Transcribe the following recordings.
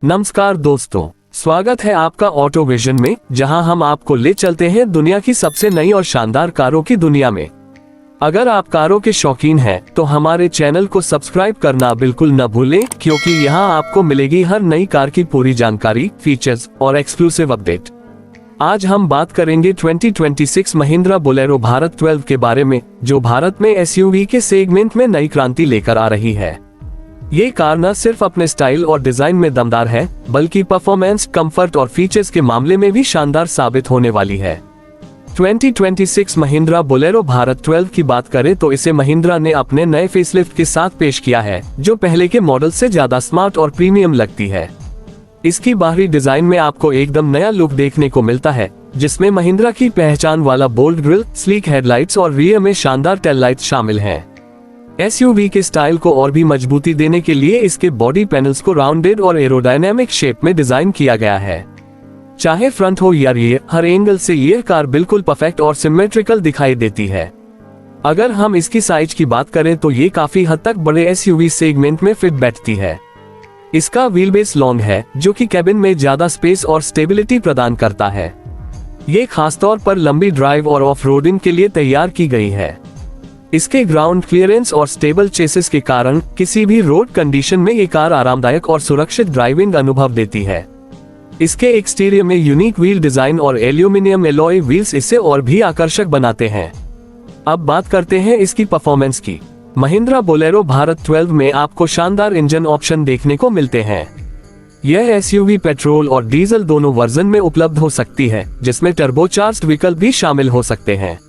नमस्कार दोस्तों, स्वागत है आपका ऑटो विजन में, जहां हम आपको ले चलते हैं दुनिया की सबसे नई और शानदार कारों की दुनिया में। अगर आप कारों के शौकीन हैं, तो हमारे चैनल को सब्सक्राइब करना बिल्कुल न भूलें, क्योंकि यहां आपको मिलेगी हर नई कार की पूरी जानकारी, फीचर्स और एक्सक्लूसिव अपडेट। आज हम बात करेंगे 2026 महिंद्रा बोलेरो भारत 12 के बारे में, जो भारत में एसयूवी के सेगमेंट में नई क्रांति लेकर आ रही है। ये कार न सिर्फ अपने स्टाइल और डिजाइन में दमदार है, बल्कि परफॉर्मेंस, कंफर्ट और फीचर्स के मामले में भी शानदार साबित होने वाली है। 2026 महिंद्रा बोलेरो भारत 12 की बात करें तो इसे महिंद्रा ने अपने नए फेसलिफ्ट के साथ पेश किया है, जो पहले के मॉडल से ज्यादा स्मार्ट और प्रीमियम लगती है। इसकी बाहरी डिजाइन में आपको एकदम नया लुक देखने को मिलता है, जिसमें महिंद्रा की पहचान वाला बोल्ड ग्रिल, स्लीक हेडलाइट्स और रियर में शानदार टेल लाइट्स शामिल हैं। एसयूवी के स्टाइल को और भी मजबूती देने के लिए इसके बॉडी पैनल्स को राउंडेड और एरोडायनेमिक शेप में डिजाइन किया गया है। चाहे फ्रंट हो या रियर, हर एंगल से ये कार बिल्कुल परफेक्ट और सिमेट्रिकल दिखाई देती है। अगर हम इसकी साइज की बात करें तो ये काफी हद तक बड़े एसयूवी सेगमेंट में फिट बैठती है। इसका व्हील बेस लॉन्ग है, जो कि कैबिन में ज्यादा स्पेस और स्टेबिलिटी प्रदान करता है। ये खासतौर पर लंबी ड्राइव और ऑफ रोडिंग के लिए तैयार की गई है। इसके ग्राउंड क्लियरेंस और स्टेबल चेसिस के कारण किसी भी रोड कंडीशन में ये कार आरामदायक और सुरक्षित ड्राइविंग अनुभव देती है। इसके एक्सटीरियर में यूनिक व्हील डिजाइन और एल्यूमिनियम एलॉय व्हील्स इसे और भी आकर्षक बनाते हैं। अब बात करते हैं इसकी परफॉर्मेंस की। महिंद्रा बोलेरो भारत 12 में आपको शानदार इंजन ऑप्शन देखने को मिलते हैं। यह एसयूवी पेट्रोल और डीजल दोनों वर्जन में उपलब्ध हो सकती है, जिसमें टर्बोचार्ज्ड विकल्प भी शामिल हो सकते हैं।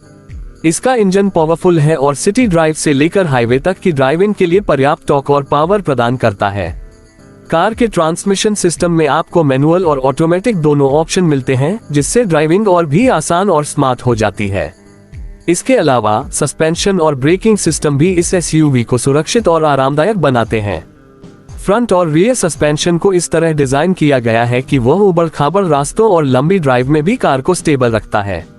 इसका इंजन पावरफुल है और सिटी ड्राइव से लेकर हाईवे तक की ड्राइविंग के लिए पर्याप्त टॉर्क और पावर प्रदान करता है। कार के ट्रांसमिशन सिस्टम में आपको मैनुअल और ऑटोमेटिक दोनों ऑप्शन मिलते हैं, जिससे ड्राइविंग और भी आसान और स्मार्ट हो जाती है। इसके अलावा सस्पेंशन और ब्रेकिंग सिस्टम भी इस एसयूवी को सुरक्षित और आरामदायक बनाते हैं। फ्रंट और रियर सस्पेंशन को इस तरह डिजाइन किया गया है कि वह उबड़-खाबड़ रास्तों और लंबी ड्राइव में भी कार को स्टेबल रखता है।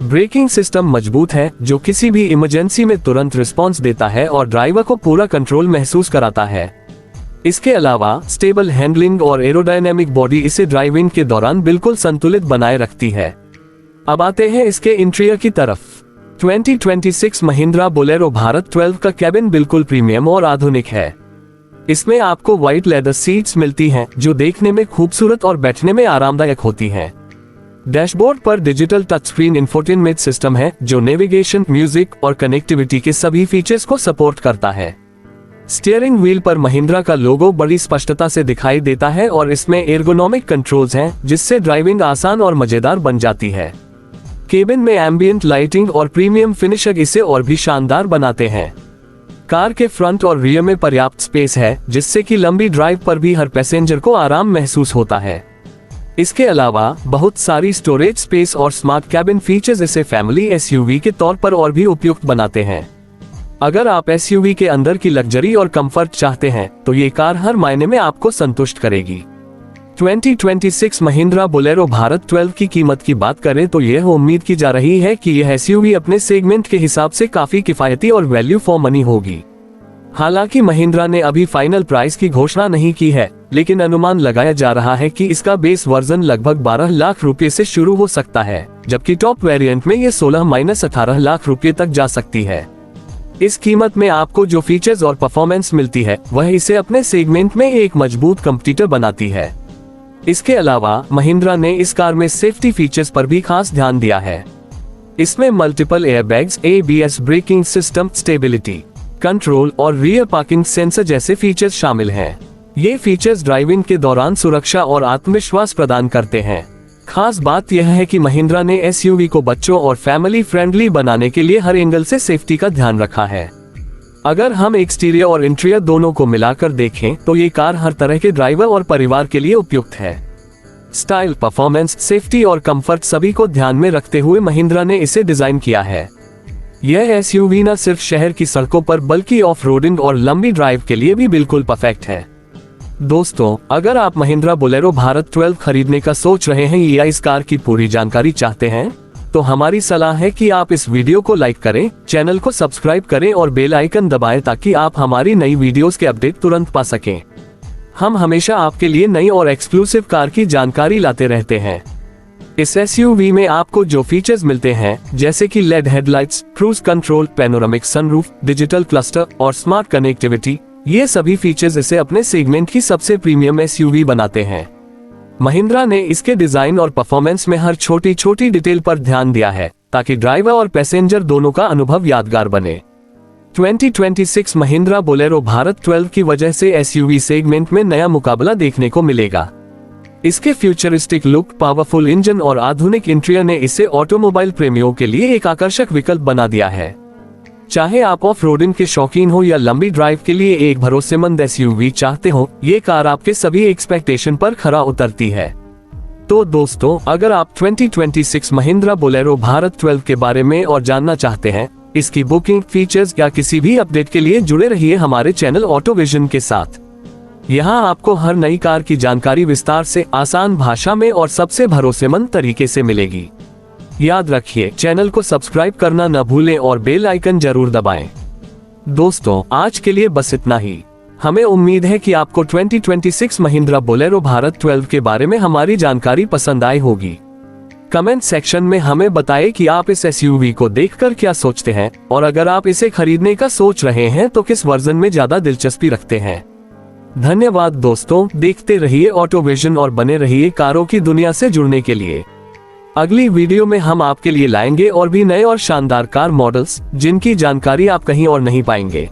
ब्रेकिंग सिस्टम मजबूत है, जो किसी भी इमरजेंसी में तुरंत रिस्पॉन्स देता है और ड्राइवर को पूरा कंट्रोल महसूस कराता है। इसके अलावा स्टेबल हैंडलिंग और एरोडायनेमिक बॉडी इसे ड्राइविंग के दौरान बिल्कुल संतुलित बनाए रखती है। अब आते हैं इसके इंटीरियर की तरफ। 2026 महिंद्रा बोलेरो भारत 12 का कैबिन बिल्कुल प्रीमियम और आधुनिक है। इसमें आपको व्हाइट लेदर सीट्स मिलती हैं, जो देखने में खूबसूरत और बैठने में आरामदायक होती हैं। डैशबोर्ड पर digital touch screen infotainment system है, जो नेविगेशन, म्यूजिक और कनेक्टिविटी के सभी फीचर्स को सपोर्ट करता है। स्टीयरिंग व्हील पर महिंद्रा का लोगो बड़ी स्पष्टता से दिखाई देता है और इसमें एर्गोनॉमिक कंट्रोल्स हैं, जिससे ड्राइविंग आसान और मजेदार बन जाती है। केबिन में एम्बियंट लाइटिंग और प्रीमियम फिनिशर इसे और भी शानदार बनाते हैं। कार के फ्रंट और रियर में पर्याप्त स्पेस है, जिससे कि लंबी ड्राइव पर भी हर पैसेंजर को आराम महसूस होता है। इसके अलावा बहुत सारी स्टोरेज स्पेस और स्मार्ट कैबिन फीचर्स इसे फैमिली एसयूवी के तौर पर और भी उपयुक्त बनाते हैं। अगर आप एसयूवी के अंदर की लग्जरी और कंफर्ट चाहते हैं, तो ये कार हर मायने में आपको संतुष्ट करेगी। 2026 महिंद्रा बोलेरो भारत 12 की कीमत की बात करें तो यह उम्मीद की जा रही है कि यह एसयूवी अपने सेगमेंट के हिसाब से काफी किफायती और वैल्यू फॉर मनी होगी। हालांकि महिंद्रा ने अभी फाइनल प्राइस की घोषणा नहीं की है, लेकिन अनुमान लगाया जा रहा है कि इसका बेस वर्जन लगभग 12 लाख रुपए से शुरू हो सकता है, जबकि टॉप वेरिएंट में ये 16-18 लाख रुपए तक जा सकती है। इस कीमत में आपको जो फीचर्स और परफॉर्मेंस मिलती है, वह इसे अपने सेगमेंट में एक मजबूत कंपटीटर बनाती है। इसके अलावा महिंद्रा ने इस कार में सेफ्टी फीचर्स पर भी खास ध्यान दिया है। इसमें multiple airbags, ABS braking system, stability control और रियर पार्किंग सेंसर जैसे फीचर्स शामिल हैं। ये फीचर्स ड्राइविंग के दौरान सुरक्षा और आत्मविश्वास प्रदान करते हैं। खास बात यह है कि महिंद्रा ने एसयूवी को बच्चों और फैमिली फ्रेंडली बनाने के लिए हर एंगल से सेफ्टी का ध्यान रखा है। अगर हम एक्सटीरियर और इंटीरियर दोनों को मिलाकर देखें, तो ये कार हर तरह के ड्राइवर और परिवार के लिए उपयुक्त है। स्टाइल, परफॉर्मेंस, सेफ्टी और कंफर्ट सभी को ध्यान में रखते हुए महिंद्रा ने इसे डिजाइन किया है। यह एसयूवी न सिर्फ शहर की सड़कों पर, बल्कि ऑफ रोडिंग और लंबी ड्राइव के लिए भी बिल्कुल परफेक्ट है। दोस्तों, अगर आप महिंद्रा बोलेरो भारत 12 खरीदने का सोच रहे हैं या इस कार की पूरी जानकारी चाहते हैं, तो हमारी सलाह है कि आप इस वीडियो को लाइक करें, चैनल को सब्सक्राइब करें और बेल आइकन दबाएं, ताकि आप हमारी नई वीडियोस के अपडेट तुरंत पा सकें। हम हमेशा आपके लिए नई और एक्सक्लूसिव कार की जानकारी लाते रहते हैं। इस SUV में आपको जो फीचर्स मिलते हैं जैसे कि LED headlights, cruise control, panoramic sunroof, digital cluster और स्मार्ट कनेक्टिविटी, ये सभी फीचर्स इसे अपने सेगमेंट की सबसे प्रीमियम SUV बनाते हैं। महिंद्रा ने इसके डिजाइन और परफॉर्मेंस में हर छोटी छोटी डिटेल पर ध्यान दिया है ताकि ड्राइवर और पैसेंजर दोनों का अनुभव यादगार बने। 2026 महिंद्रा बोलेरो भारत 12 की वजह से SUV सेगमेंट में नया मुकाबला देखने को मिलेगा। इसके फ्यूचरिस्टिक लुक, पावरफुल इंजन और आधुनिक इंटीरियर ने इसे ऑटोमोबाइल प्रेमियों के लिए एक आकर्षक विकल्प बना दिया है। चाहे आप ऑफ रोडिंग के शौकीन हो या लंबी ड्राइव के लिए एक भरोसेमंद SUV चाहते हो, ये कार आपके सभी एक्सपेक्टेशन पर खरा उतरती है। तो दोस्तों, अगर आप 2026 महिंद्रा बोलेरो भारत 12 के बारे में और जानना चाहते हैं, इसकी बुकिंग, फीचर्स या किसी भी अपडेट के लिए जुड़े रहिए हमारे चैनल ऑटो विजन के साथ। यहाँ आपको हर नई कार की जानकारी विस्तार से, आसान भाषा में और सबसे भरोसेमंद तरीके से मिलेगी। याद रखिए, चैनल को सब्सक्राइब करना न भूलें और बेल आइकन जरूर दबाएं। दोस्तों, आज के लिए बस इतना ही। हमें उम्मीद है कि आपको 2026 महिंद्रा बोलेरो भारत 12 के बारे में हमारी जानकारी पसंद आई होगी। कमेंट सेक्शन में हमें बताएं कि आप इस SUV को देखकर क्या सोचते हैं और अगर आप इसे खरीदने का सोच रहे हैं तो किस वर्जन में ज्यादा दिलचस्पी रखते हैं। धन्यवाद दोस्तों, देखते रहिए ऑटो विजन और बने रहिए कारों की दुनिया से जुड़ने के लिए। अगली वीडियो में हम आपके लिए लाएंगे और भी नए और शानदार कार मॉडल्स जिनकी जानकारी आप कहीं और नहीं पाएंगे।